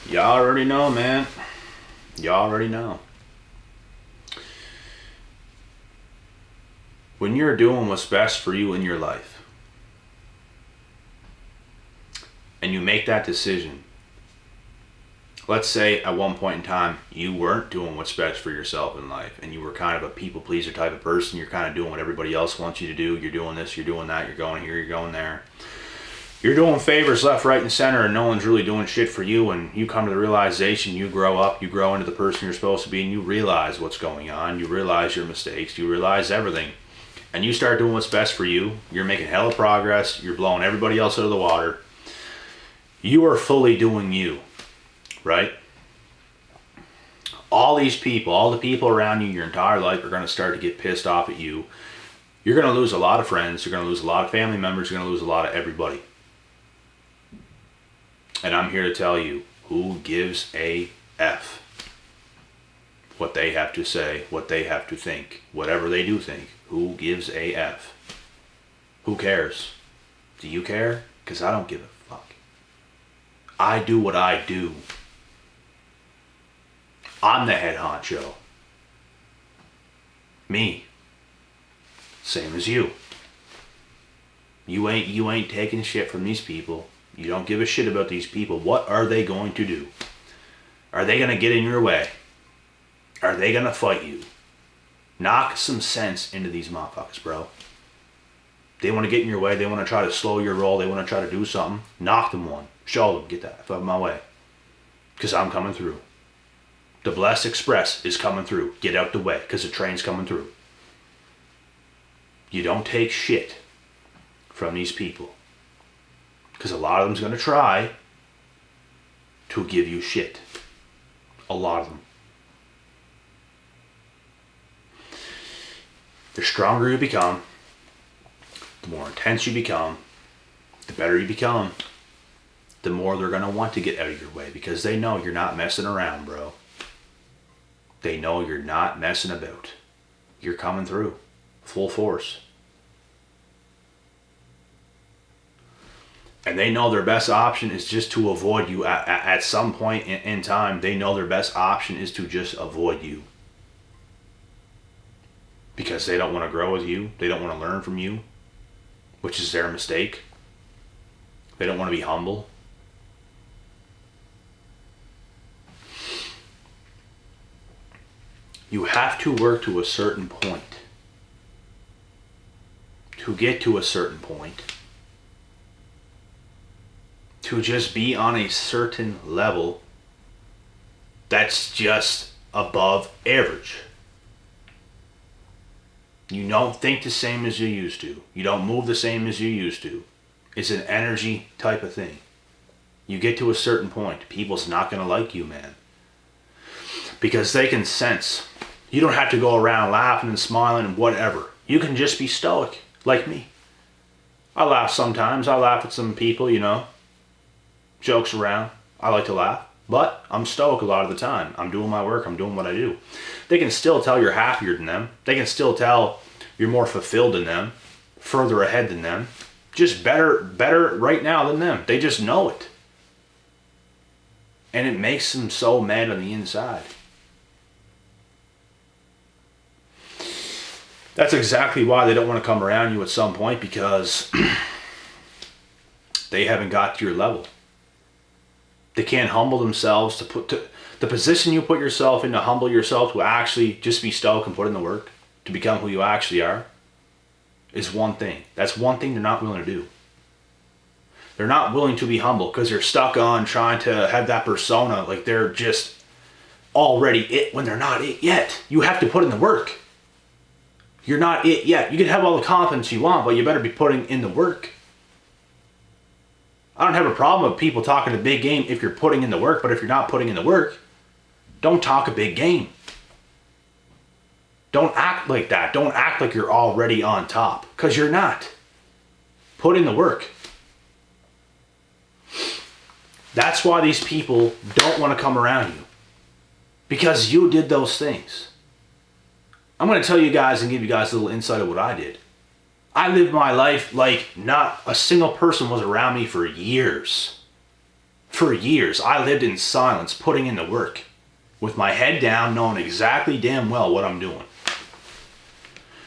Y'all already know, man. Y'all already know. When you're doing what's best for you in your life, and you make that decision, let's say at one point in time you weren't doing what's best for yourself in life, and you were kind of a people pleaser type of person. You're kind of doing what everybody else wants you to do. You're doing this, you're doing that, you're going here, you're going there. You're doing favors left, right, and center, and no one's really doing shit for you. And you come to the realization, you grow up, you grow into the person you're supposed to be, and you realize what's going on. You realize your mistakes. You realize everything. And you start doing what's best for you. You're making hella progress. You're blowing everybody else out of the water. You are fully doing you, right? All these people, all the people around you your entire life are going to start to get pissed off at you. You're going to lose a lot of friends. You're going to lose a lot of family members. You're going to lose a lot of everybody. And I'm here to tell you, who gives a F? What they have to say, what they have to think, whatever they do think. Who gives a F? Who cares? Do you care? Because I don't give a fuck. I do what I do. I'm the head honcho. Me. Same as you. You ain't taking shit from these people. You don't give a shit about these people. What are they going to do? Are they going to get in your way? Are they going to fight you? Knock some sense into these motherfuckers, bro. They want to get in your way. They want to try to slow your roll. They want to try to do something. Knock them one. Show them. Get that out of my way. Because I'm coming through. The Blessed Express is coming through. Get out the way. Because the train's coming through. You don't take shit from these people. Because a lot of them's going to try to give you shit. A lot of them. The stronger you become, the more intense you become, the better you become, the more they're going to want to get out of your way. Because they know you're not messing around, bro. They know you're not messing about. You're coming through. Full force. And they know their best option is just to avoid you at some point in time. They know their best option is to just avoid you. Because they don't want to grow with you. They don't want to learn from you. Which is their mistake. They don't want to be humble. You have to work to a certain point. To get to a certain point. To just be on a certain level that's just above average. You don't think the same as you used to. You don't move the same as you used to. It's an energy type of thing. You get to a certain point, people's not going to like you, man. Because they can sense. You don't have to go around laughing and smiling and whatever. You can just be stoic, like me. I laugh sometimes. I laugh at some people, you know. Jokes around. I like to laugh. But I'm stoic a lot of the time. I'm doing my work. I'm doing what I do. They can still tell you're happier than them. They can still tell you're more fulfilled than them. Further ahead than them. Just better right now than them. They just know it. And it makes them so mad on the inside. That's exactly why they don't want to come around you at some point. Because they haven't got to your level. They can't humble themselves to the position you put yourself in, to humble yourself, to actually just be stoic and put in the work, to become who you actually are, is one thing. That's one thing they're not willing to do. They're not willing to be humble because they're stuck on trying to have that persona like they're just already it when they're not it yet. You have to put in the work. You're not it yet. You can have all the confidence you want, but you better be putting in the work. I don't have a problem with people talking a big game if you're putting in the work, but if you're not putting in the work, don't talk a big game. Don't act like that. Don't act like you're already on top, because you're not. Put in the work. That's why these people don't want to come around you, because you did those things. I'm going to tell you guys and give you guys a little insight of what I did. I lived my life like not a single person was around me for years. For years, I lived in silence, putting in the work, with my head down, knowing exactly damn well what I'm doing.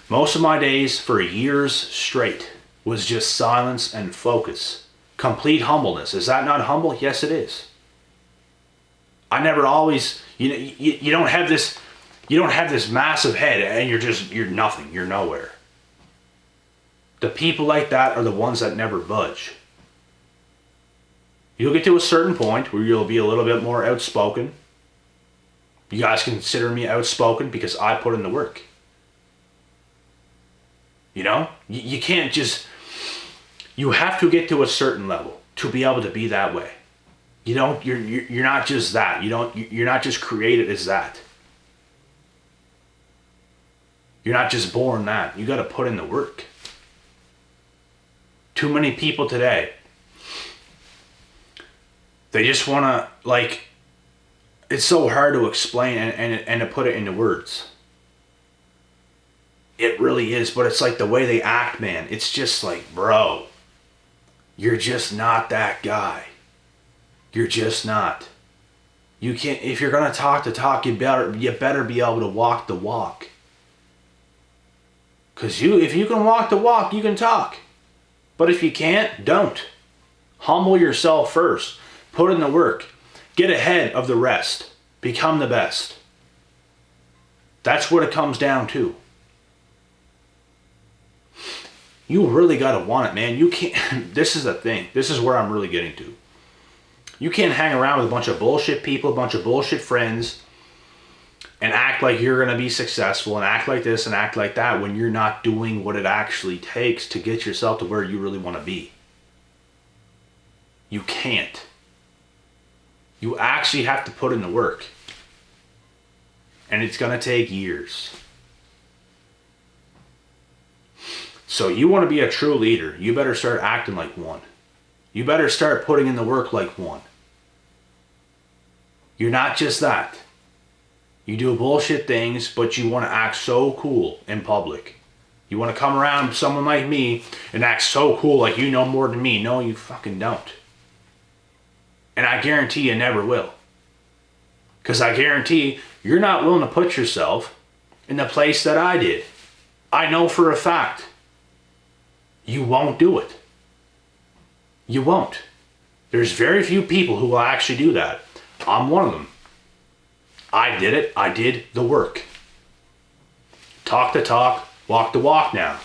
Most of my days, for years straight, was just silence and focus. Complete humbleness. Is that not humble? Yes, it is. I never always, you don't have this massive head and you're nothing. You're nowhere. The people like that are the ones that never budge. You'll get to a certain point where you'll be a little bit more outspoken. You guys consider me outspoken because I put in the work. You can't just, you have to get to a certain level to be able to be that way. You're not just that. You're not just created as that. You're not just born that. You got to put in the work. Too many people today, they just want to, it's so hard to explain and to put it into words. It really is, but it's like the way they act, man. It's just like, bro, you're just not that guy. You're just not. You can't, if you're going to talk the talk, you better be able to walk the walk. Because if you can walk the walk, you can talk. But if you can't, don't. Humble yourself first. Put in the work. Get ahead of the rest. Become the best. That's what it comes down to. You really got to want it, man. You can't, this is the thing. This is where I'm really getting to. You can't hang around with a bunch of bullshit people, a bunch of bullshit friends, and act like you're going to be successful and act like this and act like that when you're not doing what it actually takes to get yourself to where you really want to be. You can't. You actually have to put in the work. And it's going to take years. So you want to be a true leader, you better start acting like one. You better start putting in the work like one. You're not just that. You do bullshit things, but you want to act so cool in public. You want to come around someone like me and act so cool like you know more than me. No, you fucking don't. And I guarantee you never will. Because I guarantee you're not willing to put yourself in the place that I did. I know for a fact. You won't do it. You won't. There's very few people who will actually do that. I'm one of them. I did it. I did the work. Talk the talk, walk the walk now.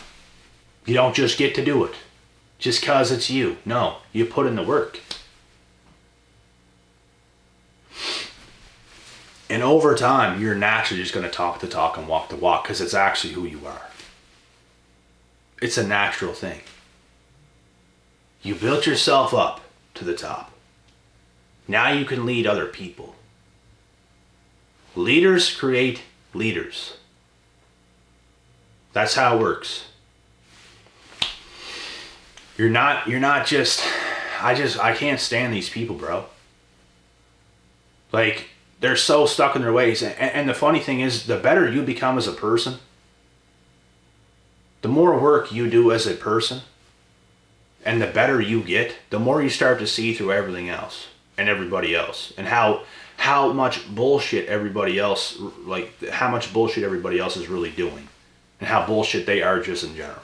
You don't just get to do it. Just because it's you. No, you put in the work. And over time, you're naturally just going to talk the talk and walk the walk because it's actually who you are. It's a natural thing. You built yourself up to the top. Now you can lead other people. Leaders create leaders. That's how it works. You're not just, I can't stand these people, bro. Like, they're so stuck in their ways. And the funny thing is, the better you become as a person, the more work you do as a person, and the better you get, the more you start to see through everything else and everybody else, and how much bullshit everybody else, how much bullshit everybody else is really doing, and how bullshit they are just in general.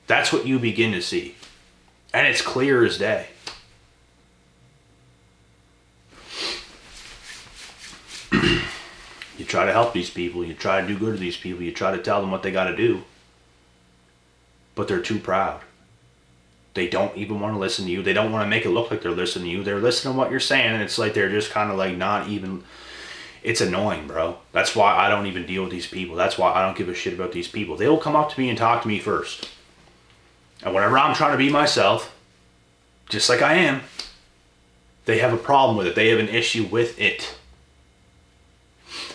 That's what you begin to see. And it's clear as day. You try to help these people, you try to do good to these people, you try to tell them what they got to do. But they're too proud. They don't even want to listen to you. They don't want to make it look like they're listening to you. They're listening to what you're saying, and it's like they're just kind of like not even... It's annoying, bro. That's why I don't even deal with these people. That's why I don't give a shit about these people. They will come up to me and talk to me first. And whenever I'm trying to be myself, just like I am, they have a problem with it. They have an issue with it.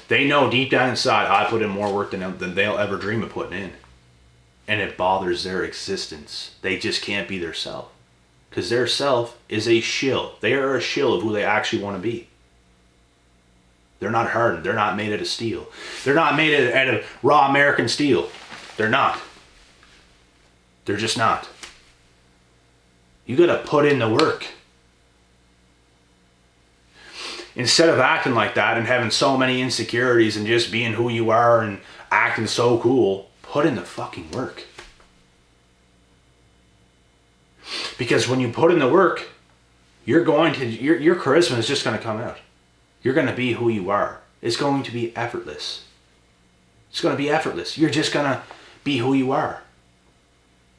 They know deep down inside I put in more work than they'll ever dream of putting in. And it bothers their existence. They just can't be their self. Because their self is a shill. They are a shill of who they actually want to be. They're not hardened. They're not made out of steel. They're not made out of raw American steel. They're not. They're just not. You got to put in the work. Instead of acting like that and having so many insecurities and just being who you are and acting so cool, put in the fucking work. Because when you put in the work, your charisma is just going to come out. You're going to be who you are. It's going to be effortless. It's going to be effortless. You're just going to be who you are.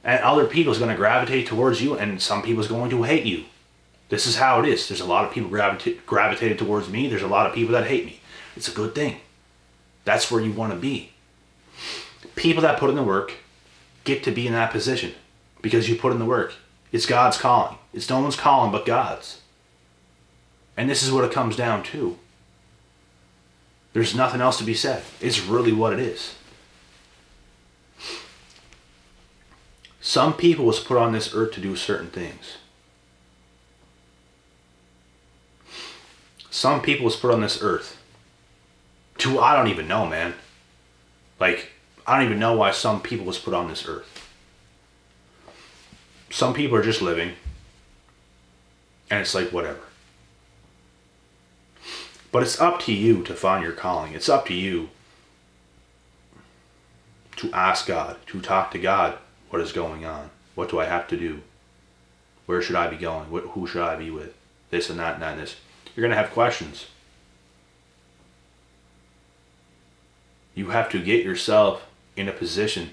And other people is going to gravitate towards you, and some people is going to hate you. This is how it is. There's a lot of people gravitated towards me. There's a lot of people that hate me. It's a good thing. That's where you want to be. People that put in the work get to be in that position because you put in the work. It's God's calling. It's no one's calling but God's. And this is what it comes down to. There's nothing else to be said. It's really what it is. Some people was put on this earth to do certain things. Some people was put on this earth to, I don't even know, man. Like, I don't even know why some people was put on this earth. Some people are just living, and it's like, whatever. But it's up to you to find your calling. It's up to you to ask God, to talk to God, what is going on? What do I have to do? Where should I be going? Who should I be with? This and that and that and this. You're going to have questions. You have to get yourself in a position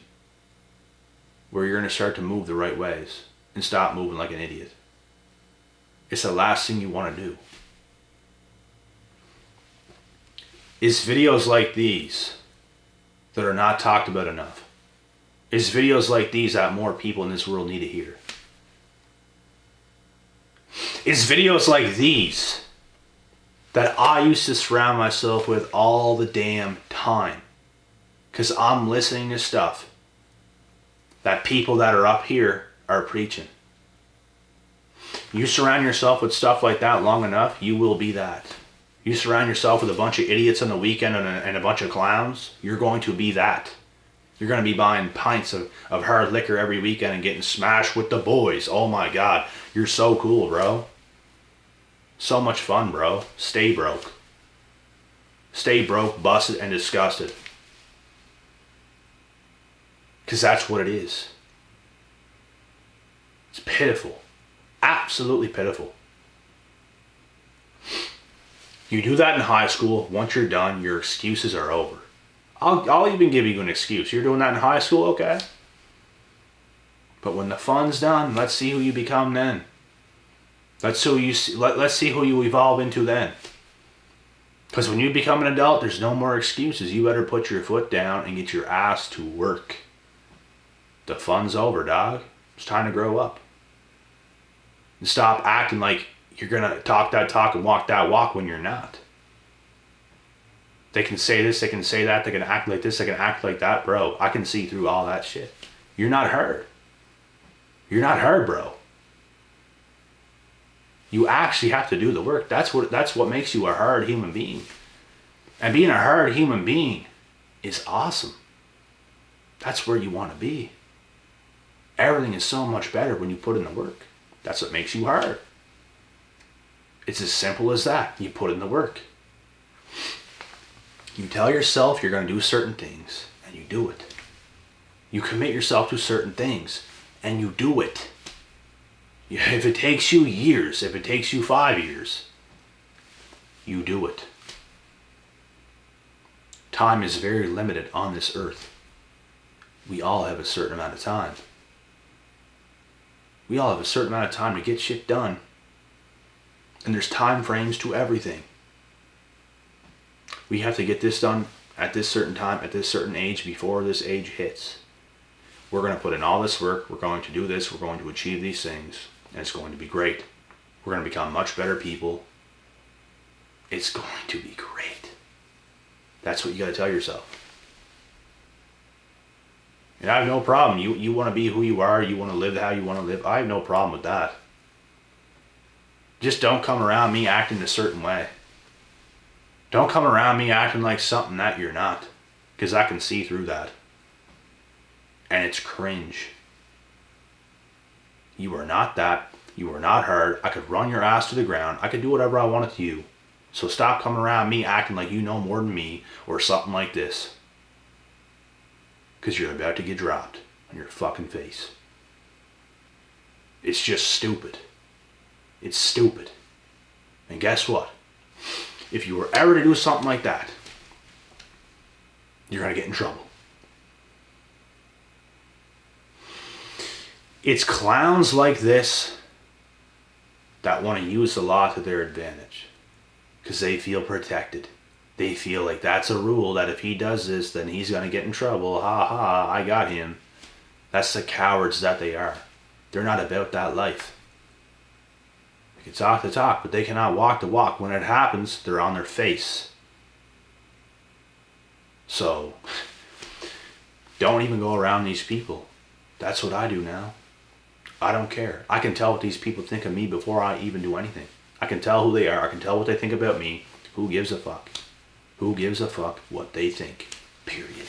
where you're going to start to move the right ways and stop moving like an idiot. It's the last thing you want to do. It's videos like these that are not talked about enough. It's videos like these that more people in this world need to hear. It's videos like these that I used to surround myself with all the damn time. Because I'm listening to stuff that people that are up here are preaching. You surround yourself with stuff like that long enough, you will be that. You surround yourself with a bunch of idiots on the weekend and a bunch of clowns, you're going to be that. You're going to be buying pints of hard liquor every weekend and getting smashed with the boys. Oh my God, you're so cool, bro. So much fun, bro. Stay broke. Stay broke, busted, and disgusted. Because that's what it is. It's pitiful. Absolutely pitiful. You do that in high school, once you're done, your excuses are over. I'll even give you an excuse. You're doing that in high school, okay? But when the fun's done, let's see who you become then. Let's see who you evolve into then. Because when you become an adult, there's no more excuses. You better put your foot down and get your ass to work. The fun's over, dog. It's time to grow up. And stop acting like you're going to talk that talk and walk that walk when you're not. They can say this, they can say that, they can act like this, they can act like that. Bro, I can see through all that shit. You're not hard. You're not hard, bro. You actually have to do the work. That's what makes you a hard human being. And being a hard human being is awesome. That's where you want to be. Everything is so much better when you put in the work. That's what makes you hard. It's as simple as that. You put in the work. You tell yourself you're going to do certain things, and you do it. You commit yourself to certain things, and you do it. If it takes you years, if it takes you 5 years, you do it. Time is very limited on this earth. We all have a certain amount of time. We all have a certain amount of time to get shit done. And there's time frames to everything. We have to get this done at this certain time, at this certain age, before this age hits. We're going to put in all this work. We're going to do this. We're going to achieve these things. And it's going to be great. We're going to become much better people. It's going to be great. That's what you got to tell yourself. And I have no problem. You want to be who you are. You want to live how you want to live. I have no problem with that. Just don't come around me acting a certain way. Don't come around me acting like something that you're not. Because I can see through that. And it's cringe. You are not that. You were not heard. I could run your ass to the ground. I could do whatever I wanted to you. So stop coming around me acting like you know more than me or something like this. Because you're about to get dropped on your fucking face. It's just stupid. It's stupid. And guess what? If you were ever to do something like that, you're going to get in trouble. It's clowns like this that want to use the law to their advantage. Because they feel protected. They feel like that's a rule that if he does this, then he's going to get in trouble. Ha ha, I got him. That's the cowards that they are. They're not about that life. They can talk the talk, but they cannot walk the walk. When it happens, they're on their face. So, don't even go around these people. That's what I do now. I don't care. I can tell what these people think of me before I even do anything. I can tell who they are. I can tell what they think about me. Who gives a fuck? Who gives a fuck what they think? Period.